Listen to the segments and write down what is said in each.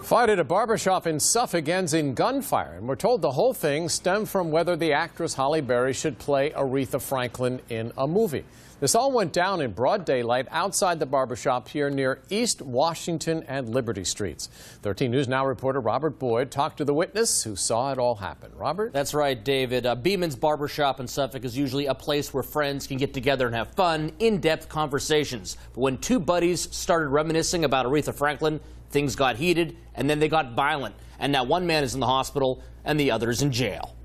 Fight at a barbershop in Suffolk ends in gunfire, and we're told the whole thing stemmed from whether the actress Halle should play Aretha Franklin in a movie. This all went down in broad daylight outside the barbershop here near East Washington and Liberty Streets. 13 News Now reporter Robert Boyd talked to the witness who saw it all happen. Robert? That's right, David. Beeman's Barbershop in Suffolk is usually a place where friends can get together and have fun, in-depth conversations. But when two buddies started reminiscing about Aretha Franklin, things got heated, and then they got violent. And now one man is in the hospital, and the other is in jail.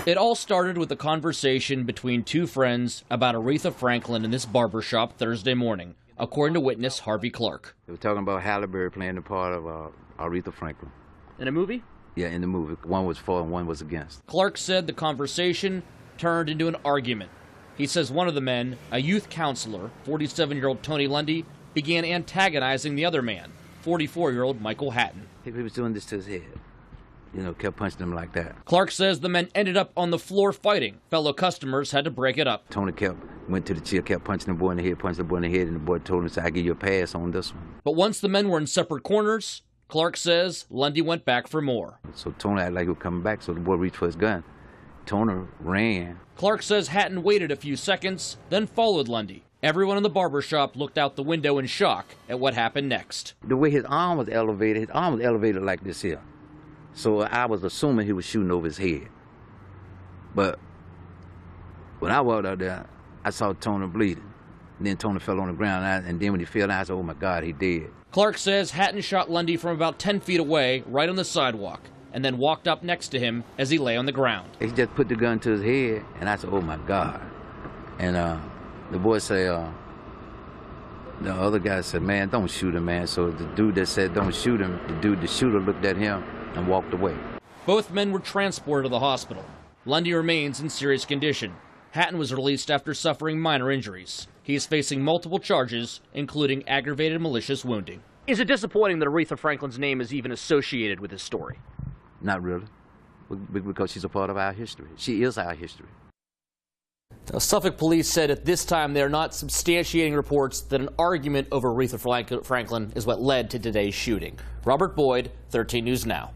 It all started with a conversation between two friends about Aretha Franklin in this barbershop Thursday morning, according to witness Harvey Clark. They were talking about Halle playing the part of Aretha Franklin. In a movie? Yeah, in the movie. One was for and one was against. Clark said the conversation turned into an argument. He says one of the men, a youth counselor, 47-year-old Tony Lundy, began antagonizing the other man, 44-year-old Michael Hatton. He was doing this to his head. You know, kept punching him like that. Clark says the men ended up on the floor fighting. Fellow customers had to break it up. Tony went to the chair, kept punching the boy in the head, punched the boy in the head, and the boy told him, "I give you a pass on this one." But once the men were in separate corners, Clark says Lundy went back for more. So Tony acted like he was coming back, so the boy reached for his gun. Tony ran. Clark says Hatton waited a few seconds, then followed Lundy. Everyone in the barbershop looked out the window in shock at what happened next. The way his arm was elevated like this here. So I was assuming he was shooting over his head. But when I walked out there, I saw Tony bleeding. And then Tony fell on the ground, and then when he fell down, I said, "Oh my God, he dead." Clark says Hatton shot Lundy from about 10 feet away, right on the sidewalk, and then walked up next to him as he lay on the ground. He just put the gun to his head, and I said, "Oh my God." And the boy said, the other guy said, "Man, don't shoot him, man." So the dude that said, "Don't shoot him," the shooter looked at him and walked away. Both men were transported to the hospital. Lundy remains in serious condition. Hatton was released after suffering minor injuries. He is facing multiple charges, including aggravated malicious wounding. Is it disappointing that Aretha Franklin's name is even associated with this story? Not really, because she's a part of our history. She is our history. Now, Suffolk police said at this time they're not substantiating reports that an argument over Aretha Franklin is what led to today's shooting. Robert Boyd, 13 News Now.